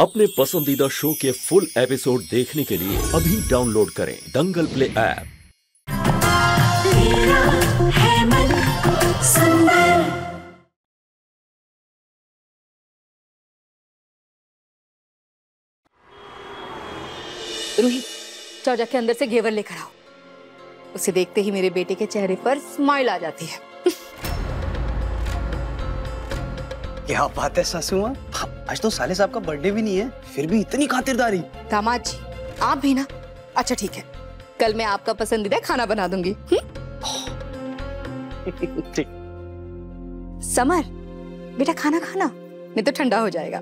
अपने पसंदीदा शो के फुल एपिसोड देखने के लिए अभी डाउनलोड करें दंगल प्ले ऐप। तेरा है मन सुंदर। रूही, जाओ जाके अंदर से घेवर लेकर आओ। उसे देखते ही मेरे बेटे के चेहरे पर स्माइल आ जाती है। क्या बात है सासू माँ, आज तो साले साहब का बर्थडे भी नहीं है, फिर भी इतनी खातिरदारी। दामाद जी, आप भी ना? अच्छा ठीक है, कल मैं आपका पसंदीदा खाना बना दूंगी। समर, बेटा खाना खाना, नहीं तो ठंडा हो जाएगा।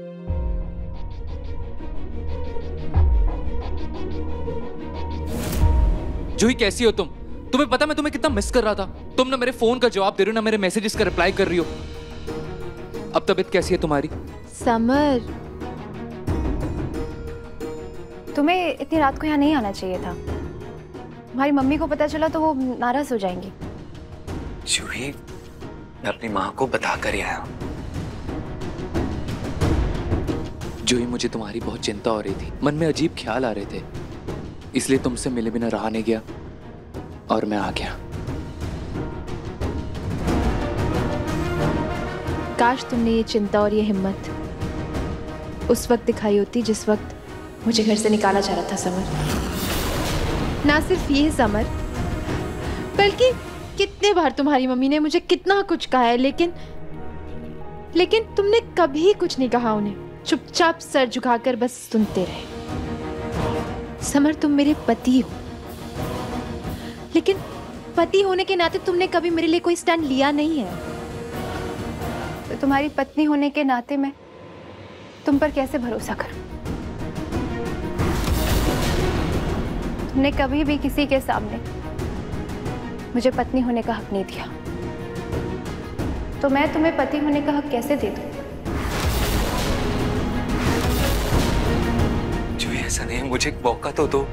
जूही कैसी हो तुम? तुम्हें पता मैं तुम्हें कितना मिस कर रहा था। तुम ना मेरे फोन का जवाब दे रही हो ना मेरे मैसेजेस का रिप्लाई कर रही हो। अब तबीयत कैसी है तुम्हारी? समर, तुम्हें इतनी रात को यहाँ नहीं आना चाहिए था। तुम्हारी मम्मी को पता चला तो वो नाराज हो जाएंगी। जूही, मैं अपनी माँ को बता कर ही आया। जूही, मुझे तुम्हारी बहुत चिंता हो रही थी, मन में अजीब ख्याल आ रहे थे, इसलिए तुमसे मिले बिना रहा नहीं गया और मैं आ गया। काश तुमने ये चिंता और ये हिम्मत उस वक्त दिखाई होती जिस वक्त मुझे घर से निकाला जा रहा था। समर, ना सिर्फ ये समर, बल्कि कितने बार तुम्हारी मम्मी ने मुझे कितना कुछ कहा है, लेकिन तुमने कभी कुछ नहीं कहा उन्हें। चुपचाप सर झुकाकर बस सुनते रहे। समर, तुम मेरे पति हो, लेकिन पति होने के नाते तुमने कभी मेरे लिए कोई स्टैंड लिया नहीं है। तो तुम्हारी पत्नी होने के नाते मैं तुम पर कैसे भरोसा करूं? तुमने कभी भी किसी के सामने मुझे पत्नी होने का हक नहीं दिया, तो मैं तुम्हें पति होने का हक कैसे दे दूं? जूही, ऐसा नहीं, मुझे एक मौका तो दो।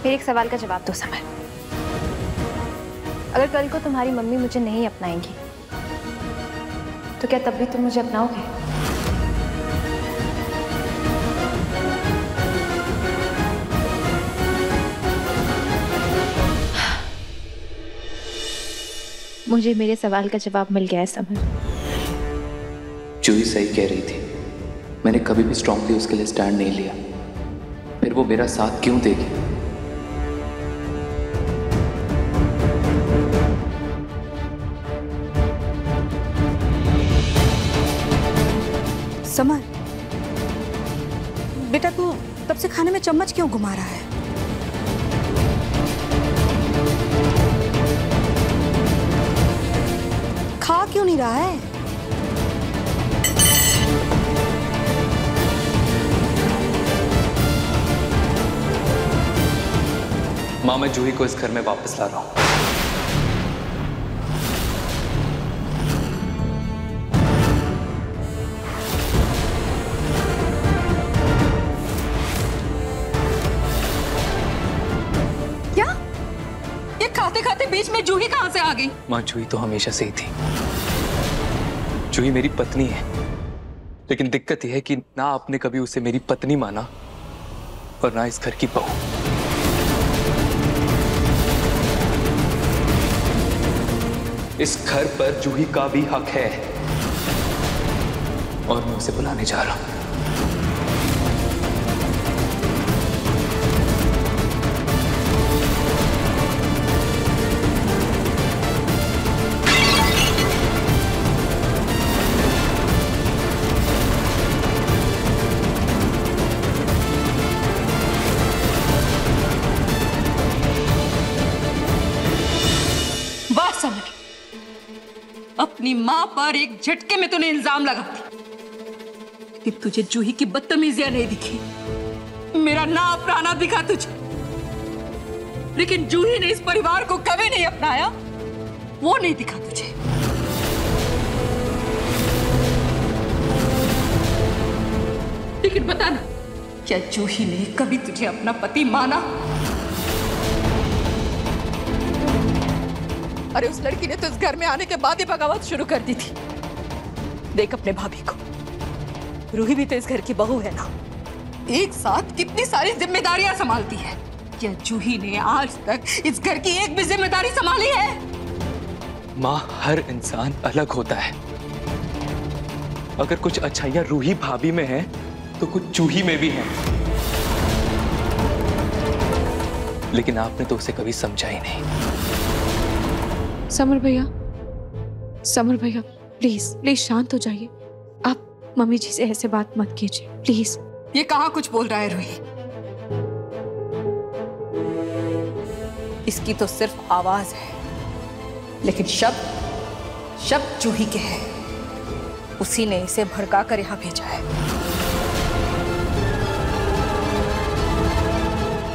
मेरे एक सवाल का जवाब दो समर। अगर कल को तुम्हारी मम्मी मुझे नहीं अपनाएंगी तो क्या तब भी तुम मुझे अपनाओगे? मुझे मेरे सवाल का जवाब मिल गया है समर। जूही सही कह रही थी, मैंने कभी भी स्ट्रांगली उसके लिए स्टैंड नहीं लिया, फिर वो मेरा साथ क्यों देगी? समर, बेटा तू तब से खाने में चम्मच क्यों घुमा रहा है? खा क्यों नहीं रहा है? माँ, मैं जूही को इस घर में वापस ला रहा हूँ। खाते खाते बीच में जूही कहां से आ गई? माँ, जूही तो हमेशा से ही थी। जूही मेरी पत्नी है, लेकिन दिक्कत यह है कि ना आपने कभी उसे मेरी पत्नी माना और ना इस घर की बहू। इस घर पर जूही का भी हक है और मैं उसे बुलाने जा रहा हूं। अपनी माँ पर एक झटके में तूने इल्जाम लगा दिया, लेकिन तुझे जूही की बदतमीजियां नहीं दिखी, मेरा ना अपनाना दिखा तुझे। लेकिन जूही ने इस परिवार को कभी नहीं अपनाया, वो नहीं दिखा तुझे। लेकिन बता ना, क्या जूही ने कभी तुझे अपना पति माना? अरे उस लड़की ने तो इस घर में आने के बाद ही बगावत शुरू कर दी थी। देख अपने भाभी को, रूही भी तो इस घर की बहू है ना, एक साथ कितनी सारी जिम्मेदारियां संभालती है। क्या जूही ने आज तक इस घर की एक भी जिम्मेदारी संभाली है? माँ, हर इंसान अलग होता है। अगर कुछ अच्छाइयां रूही भाभी में है तो कुछ जूही में भी है, लेकिन आपने तो उसे कभी समझा ही नहीं। समर भैया प्लीज प्लीज शांत हो जाइए। आप मम्मी जी से ऐसे बात मत कीजिए प्लीज। ये कहाँ कुछ बोल रहा है रूही? इसकी तो सिर्फ आवाज है, लेकिन शब्द जूही के हैं। उसी ने इसे भड़का कर यहाँ भेजा है।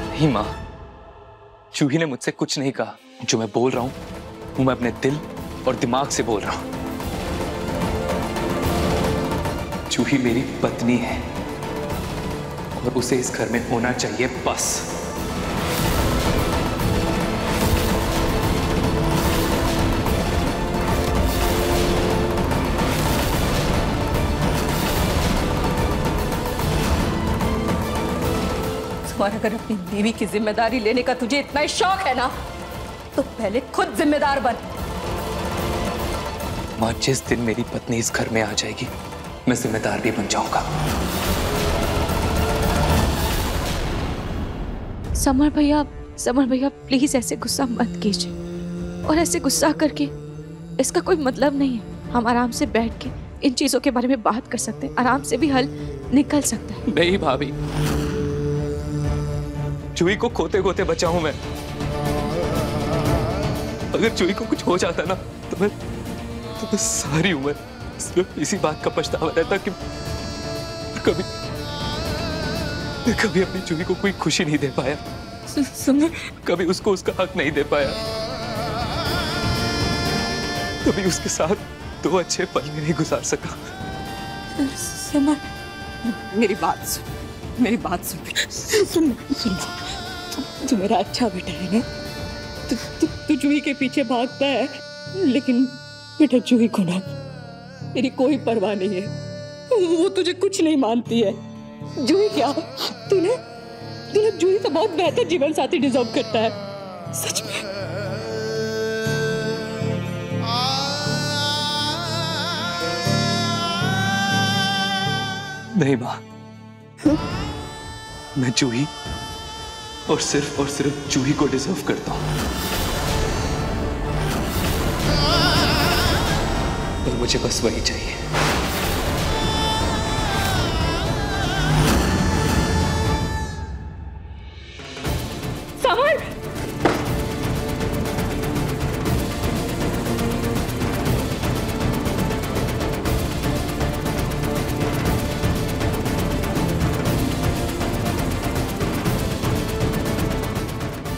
नहीं माँ, जूही ने मुझसे कुछ नहीं कहा। जो मैं बोल रहा हूँ वो मैं अपने दिल और दिमाग से बोल रहा हूँ। जूही मेरी पत्नी है और उसे इस घर में होना चाहिए, बस। और अगर अपनी बीवी की जिम्मेदारी लेने का तुझे इतना ही शौक है ना, तो पहले खुद जिम्मेदार बन। माँ, जिस दिन मेरी पत्नी इस घर में आ जाएगी मैं जिम्मेदार भी बन जाऊंगा। समर भैया प्लीज ऐसे गुस्सा मत कीजिए। और ऐसे गुस्सा करके इसका कोई मतलब नहीं है। हम आराम से बैठ के इन चीजों के बारे में बात कर सकते हैं, आराम से भी हल निकल सकता है। नहीं भाभी, जूही को खोते खोते बचा हूं मैं। अगर जूही को कुछ हो जाता ना तो मैं सारी उम्र सिर्फ इसी बात का पछतावा रहता कि कभी अपनी जूही को कोई खुशी नहीं दे पाया, कभी उसको उसका हक नहीं दे पाया, कभी उसके साथ 2 अच्छे पल में नहीं गुजार सका। समर, मेरी बात सुन। तू मेरा अच्छा बेटा है ना। तू जूही के पीछे भागता है, लेकिन बेटा जूही को ना मेरी कोई परवाह नहीं है। वो तुझे कुछ नहीं मानती है। जूही क्या, तूने जूही से बहुत बेहतर जीवन साथी डिजर्व करता है, सच में। नहीं माँ, मैं जूही और सिर्फ जूही को डिजर्व करता हूं। और मुझे बस वही चाहिए। समर,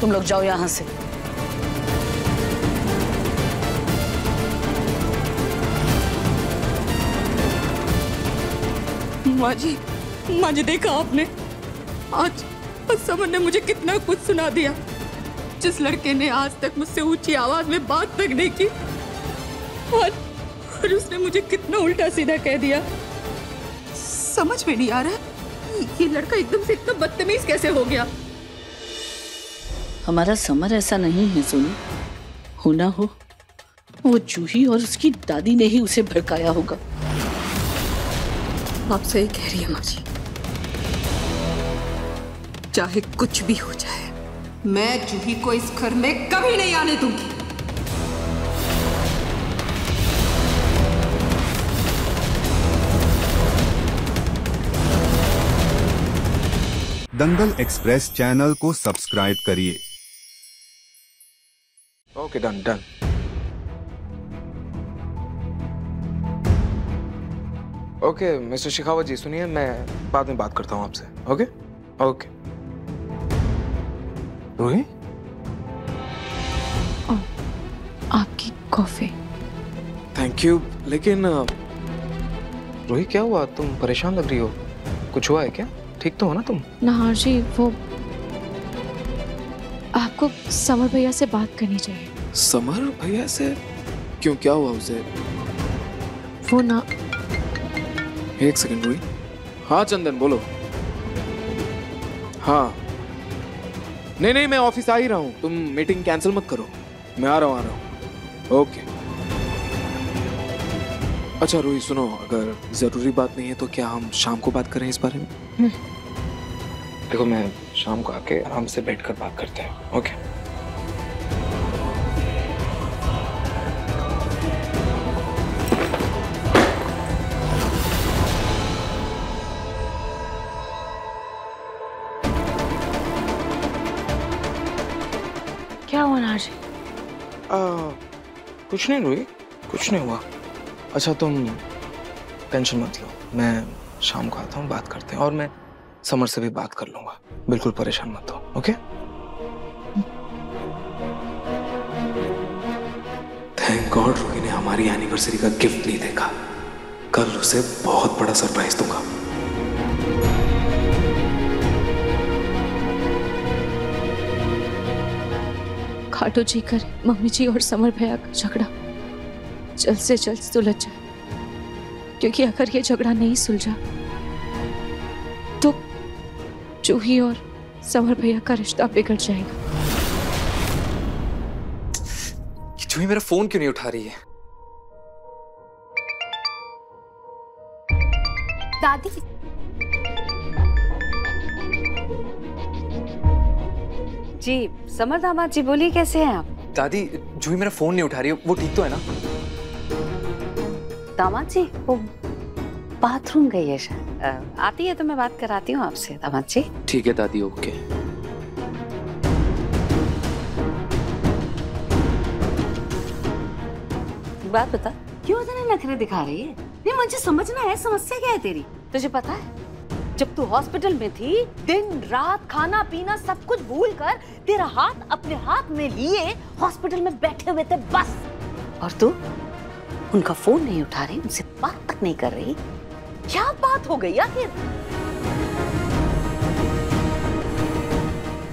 तुम लोग जाओ यहां से। माँ जी देखा आपने, आज समर ने मुझे कितना कुछ सुना दिया। जिस लड़के ने आज तक मुझसे ऊंची आवाज में बात तक नहीं की, और उसने मुझे कितना उल्टा सीधा कह दिया। समझ में नहीं आ रहा ये लड़का एकदम से इतना बदतमीज कैसे हो गया। हमारा समर ऐसा नहीं है सोनू। हो ना हो वो जूही और उसकी दादी ने ही उसे भड़काया होगा। आप सही कह रही है माँ जी। चाहे कुछ भी हो जाए, मैं जूही को इस घर में कभी नहीं आने दूंगी। दंगल एक्सप्रेस चैनल को सब्सक्राइब करिए। Okay, done. Okay mister Shekhawat ji, सुनिए, मैं बाद में बात करता हूँ आपसे। ओके। रूही, आपकी कॉफी। Thank you. लेकिन रूही, क्या हुआ? तुम परेशान लग रही हो। कुछ हुआ है क्या? ठीक तो हो ना तुम? नाहर जी, वो आपको समर भैया से बात करनी चाहिए। समर भैया से क्यों, क्या हुआ उसे? वो ना, एक सेकंड रुई। हाँ चंदन बोलो। हाँ नहीं नहीं, मैं ऑफिस आ ही रहा हूँ, तुम मीटिंग कैंसिल मत करो, मैं आ रहा हूँ। ओके। अच्छा रूही सुनो, अगर जरूरी बात नहीं है तो क्या हम शाम को बात करें इस बारे में? देखो मैं शाम को आके आराम से बैठकर बात करते हैं। ओके। क्या हुआ नाज? कुछ नहीं रूही, कुछ नहीं हुआ। अच्छा तुम टेंशन मत लो, मैं शाम को आता हूँ, बात करते हैं, और मैं समर से भी बात कर लूंगा, बिल्कुल परेशान मत हो। ओके? थैंक गॉड रूही ने हमारी एनिवर्सरी का गिफ्ट नहीं देखा, कल उसे बहुत बड़ा सरप्राइज दूंगा। खाटू जी करे मम्मी जी और समर भैया का झगड़ा जल्द से जल्द सुलझ जाए, क्योंकि अगर ये झगड़ा नहीं सुलझा तो जूही और समर भैया का रिश्ता बिगड़ जाएगा। जूही मेरा फोन क्यों नहीं उठा रही है? दादी जी, समर दामाद जी बोलिए, कैसे हैं आप? दादी जूही मेरा फोन नहीं उठा रही है, वो ठीक तो है ना? दामाद जी वो बाथरूम गई है शायद, आती है तो मैं बात कराती हूँ आपसे। दामाद जी ठीक है दादी, ओके। बात बता, क्यों इतने नखरे दिखा रही है? नहीं मुझे समझना है, समस्या क्या है तेरी? तुझे पता है जब तू हॉस्पिटल में थी, दिन रात खाना पीना सब कुछ भूल कर तेरा हाथ अपने हाथ में लिए हॉस्पिटल में बैठे हुए थे बस, और तू उनका फोन नहीं उठा रही, उनसे बात तक नहीं कर रही। क्या बात हो गई आखिर?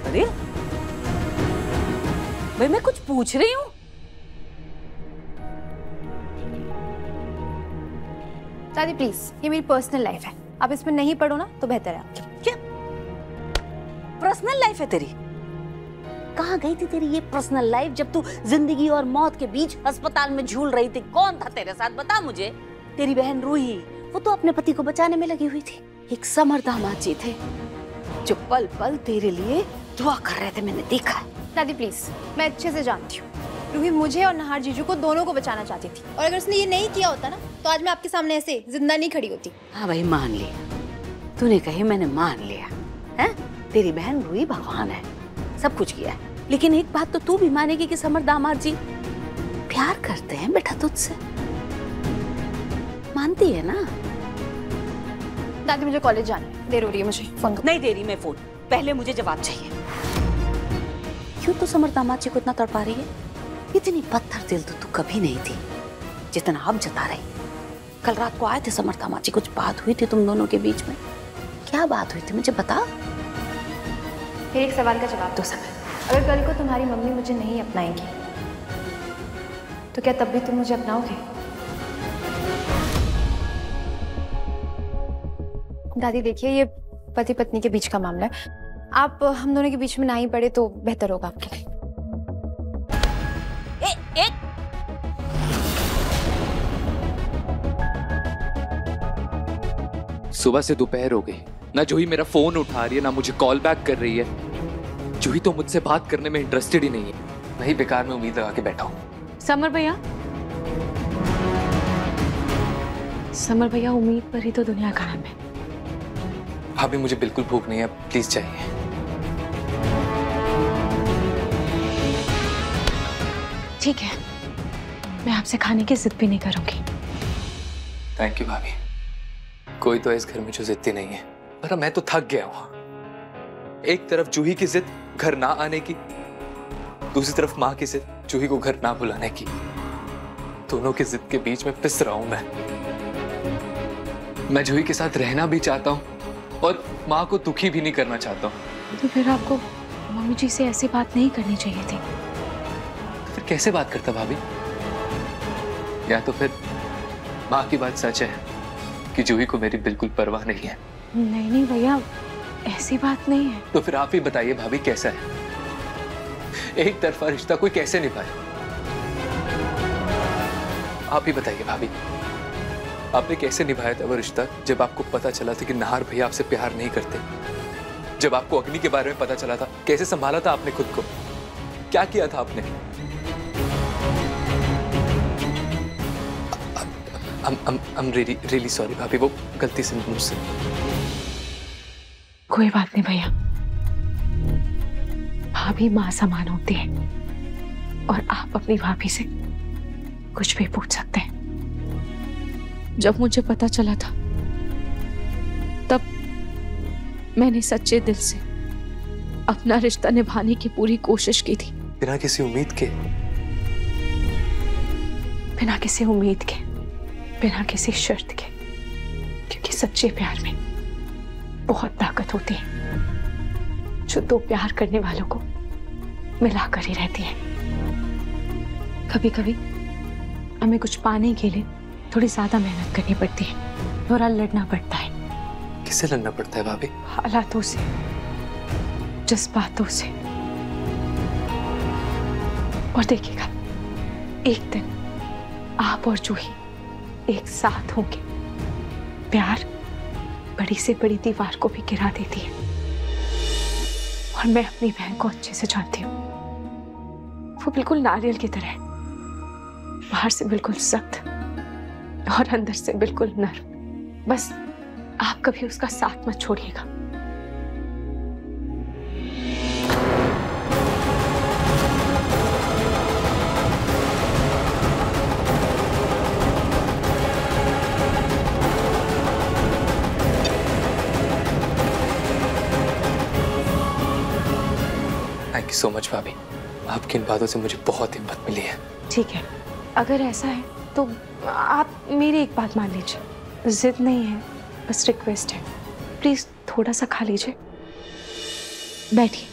अरे भाई मैं कुछ पूछ रही हूँ। दादी प्लीज, ये मेरी पर्सनल लाइफ है, आप इसमें नहीं पढ़ो ना तो बेहतर है। क्या पर्सनल लाइफ है तेरी? कहाँ गई थी तेरी ये पर्सनल लाइफ जब तू जिंदगी और मौत के बीच अस्पताल में झूल रही थी? कौन था तेरे साथ बता मुझे। तेरी बहन रूही, वो तो अपने पति को बचाने में लगी हुई थी। एक समर दामाद जी थे जो पल पल तेरे लिए दुआ कर रहे थे, मैंने देखा है। दादी प्लीज, मैं अच्छे से जानती हूँ रूही मुझे और नहार जीजू को दोनों को बचाना चाहती थी, और अगर उसने ये नहीं किया होता ना तो आज मैं आपके सामने ऐसे जिंदा नहीं खड़ी होती। हाँ भाई मान लिया, तूने कही मैंने मान लिया है। तेरी बहन रूही भगवान है, सब कुछ किया है, लेकिन एक बात तो तू भी मानेगी कि समर दामाद जी प्यार करते हैं बेटा तुझसे, मानती है ना? दादी मुझे कॉलेज जाना है, देर हो रही है, मुझे फोन नहीं दे रही मैं फोन, पहले मुझे जवाब चाहिए। क्यों तो समर दामाद जी को इतना तड़पा रही है? इतनी पत्थर दिल तो तू कभी नहीं थी जितना अब जता रही। कल रात को आए थे समर दामाद जी, कुछ बात हुई थी तुम दोनों के बीच में? क्या बात हुई थी मुझे बता। फिर एक सवाल का जवाब दो समर, अगर कल को तुम्हारी मम्मी मुझे नहीं अपनाएंगी तो क्या तब भी तुम मुझे अपनाओगे? दादी देखिए, ये पति पत्नी के बीच का मामला है, आप हम दोनों के बीच में ना ही पड़े तो बेहतर होगा आपके लिए। सुबह से दोपहर हो गई, ना जूही मेरा फोन उठा रही है, ना मुझे कॉल बैक कर रही है। जूही तो मुझसे बात करने में इंटरेस्टेड ही नहीं है। वही बेकार में उम्मीद लगा के बैठा हूँ। समर भैया, समर भैया उम्मीद पर ही तो दुनिया कायम है। भाभी मुझे बिल्कुल भूख नहीं है, प्लीज चाहिए। ठीक है, मैं आपसे खाने की जिद भी नहीं करूंगी। थैंक यू भाभी। कोई तो इस घर में जो जिद्दी नहीं है, पर मैं तो थक गया हूँ। एक तरफ जूही की जिद घर ना आने की, दूसरी तरफ माँ की जिद जूही को घर ना बुलाने की। दोनों की जिद के बीच में पिस रहा हूं मैं जूही के साथ रहना भी चाहता हूँ और माँ को दुखी भी नहीं करना चाहता हूँ। तो फिर आपको मम्मी जी से ऐसी बात नहीं करनी चाहिए थी। फिर कैसे बात करता भाभी? या तो फिर माँ की बात सच है कि जूही को मेरी बिल्कुल परवाह नहीं है। नहीं नहीं भैया, ऐसी बात नहीं है। तो फिर आप ही बताइए भाभी, कैसा है? एक तरफा रिश्ता कोई कैसे निभाए? आप ही बताइए भाभी, आपने कैसे निभाया था वो रिश्ता जब आपको पता चला था कि नाहर भैया आपसे प्यार नहीं करते? जब आपको अग्नि के बारे में पता चला था, कैसे संभाला था आपने खुद को? क्या किया था आपने? I'm really sorry भाभी, वो गलती से मुझसे। कोई बात नहीं भैया, भाभी माँ समान होती है और आप अपनी भाभी से कुछ भी पूछ सकते हैं। जब मुझे पता चला था तब मैंने सच्चे दिल से अपना रिश्ता निभाने की पूरी कोशिश की थी, बिना किसी उम्मीद के। बिना किसी उम्मीद के, बिना किसी शर्त के, क्योंकि सच्चे प्यार में बहुत ताकत होती है जो दो प्यार करने वालों को मिलाकर ही रहती है। कभी कभी हमें कुछ पाने के लिए थोड़ी ज्यादा मेहनत करनी पड़ती है, थोड़ा लड़ना पड़ता है। किससे लड़ना पड़ता है भाभी? हालातों से, जज्बातों से। और देखिएगा, एक दिन आप और जूही एक साथ होंगे। प्यार बड़ी से बड़ी दीवार को भी गिरा देती है। और मैं अपनी बहन को अच्छे से जानती हूँ, वो बिल्कुल नारियल की तरह है, बाहर से बिल्कुल सख्त और अंदर से बिल्कुल नर्म। बस आप कभी उसका साथ मत छोड़िएगा। थैंक यू सो मच भाभी, आपकी इन बातों से मुझे बहुत हिम्मत मिली है। ठीक है, अगर ऐसा है तो आप मेरी एक बात मान लीजिए। जिद नहीं है, बस रिक्वेस्ट है, प्लीज थोड़ा सा खा लीजिए। बैठिए।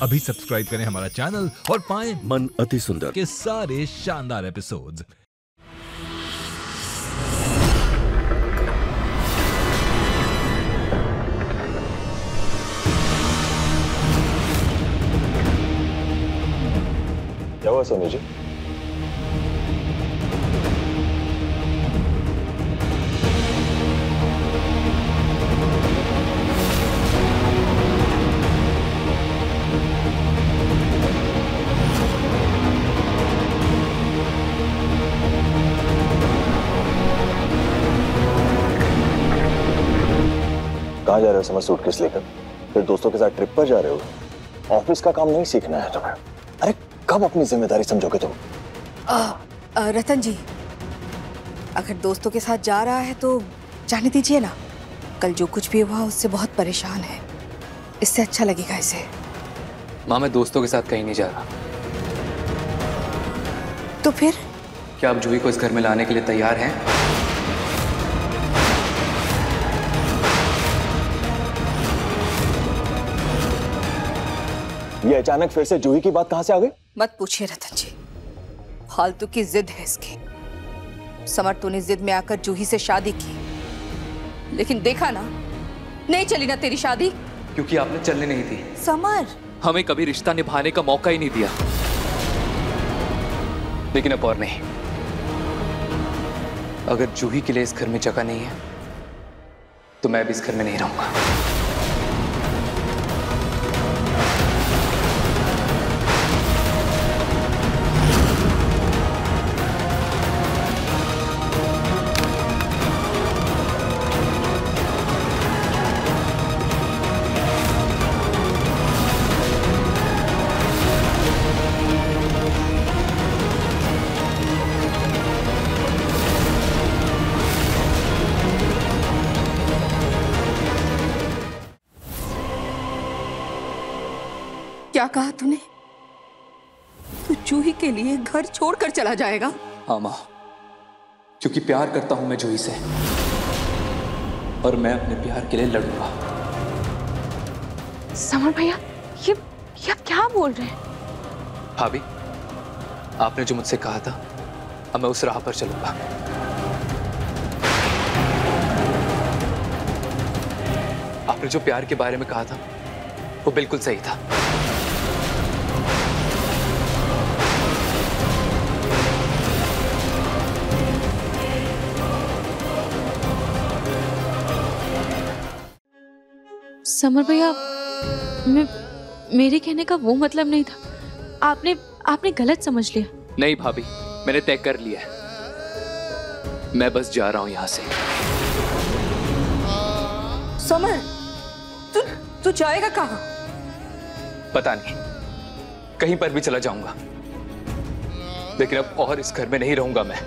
अभी सब्सक्राइब करें हमारा चैनल और पाएं मन अति सुंदर के सारे शानदार एपिसोड्स। क्या हुआ सोनी जी? कहाँ जा रहे हो समर सूटकेस लेकर? फिर दोस्तों के साथ ट्रिप पर जा रहे हो? ऑफिस का काम नहीं सीखना है तुम्हें? अरे कब अपनी जिम्मेदारी समझोगे तुम? रतन जी, अगर दोस्तों के साथ जा रहा है तो जाने दीजिए ना। कल जो कुछ भी हुआ उससे बहुत परेशान है, इससे अच्छा लगेगा इसे। माँ, मैं दोस्तों के साथ कहीं नहीं जा रहा। तो फिर? क्या आप जूही को इस घर में लाने के लिए तैयार हैं? ये अचानक फिर से जूही की बात कहां से आ गई? मत पूछिए रतन जी, फालतू की जिद है इसकी। समर, तूने जिद में आकर जूही से शादी की, लेकिन देखा ना, नहीं चली ना तेरी शादी। क्योंकि आपने चलने नहीं दी। समर, हमें कभी रिश्ता निभाने का मौका ही नहीं दिया। लेकिन अब और नहीं। अगर जूही के लिए इस घर में जगह नहीं है तो मैं भी इस घर में नहीं रहूंगा। क्या कहा तूने? तू जूही के लिए घर छोड़कर चला जाएगा? हाँ माँ, क्योंकि प्यार करता हूं मैं जूही से और मैं अपने प्यार के लिए लड़ूंगा। समर भैया, ये आप क्या बोल रहे हैं? भाभी, आपने जो मुझसे कहा था, अब मैं उस राह पर चलूंगा। आपने जो प्यार के बारे में कहा था, वो बिल्कुल सही था। समर भैया, मेरे कहने का वो मतलब नहीं था। आपने गलत समझ लिया। नहीं भाभी, मैंने तय कर लिया है। मैं बस जा रहा हूं यहां से। समर, तू जाएगा कहाँ? पता नहीं, कहीं पर भी चला जाऊंगा, लेकिन अब और इस घर में नहीं रहूंगा मैं।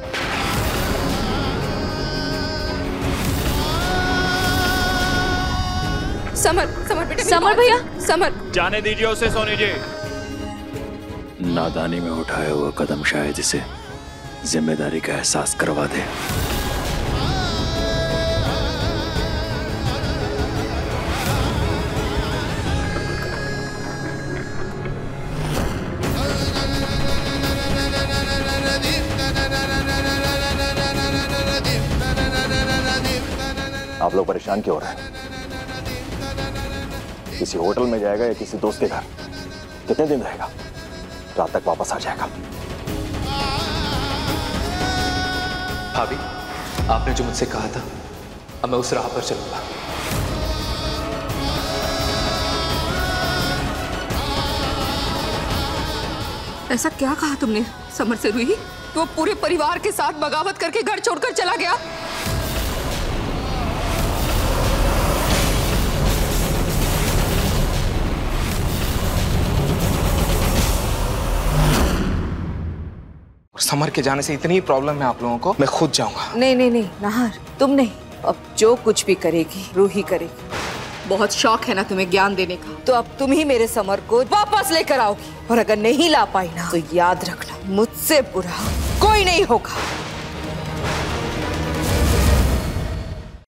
समर बेटा, समर भैया, समर जाने दीजिए उसे सोनी जी। नादानी में उठाया हुआ कदम शायद इसे जिम्मेदारी का एहसास करवा दे। आप लोग परेशान क्यों हो रहे हैं? किसी होटल में जाएगा या किसी दोस्त के घर? कितने दिन रहेगा? रात तक वापस आ जाएगा। भाभी, आपने जो मुझसे कहा था, अब मैं उस राह पर चलूंगा। ऐसा क्या कहा तुमने समर से रूही? तो पूरे परिवार के साथ बगावत करके घर छोड़कर चला गया? समर के जाने से इतनी प्रॉब्लम है आप लोगों को, मैं खुद जाऊंगा। नहीं नाहर, तुम नहीं। अब जो कुछ भी करेगी रूही करेगी। बहुत शौक है ना तुम्हें ज्ञान देने का, तो अब तुम ही मेरे समर को वापस लेकर आओगी, और अगर नहीं ला पाई ना तो याद रखना, मुझसे बुरा कोई नहीं होगा।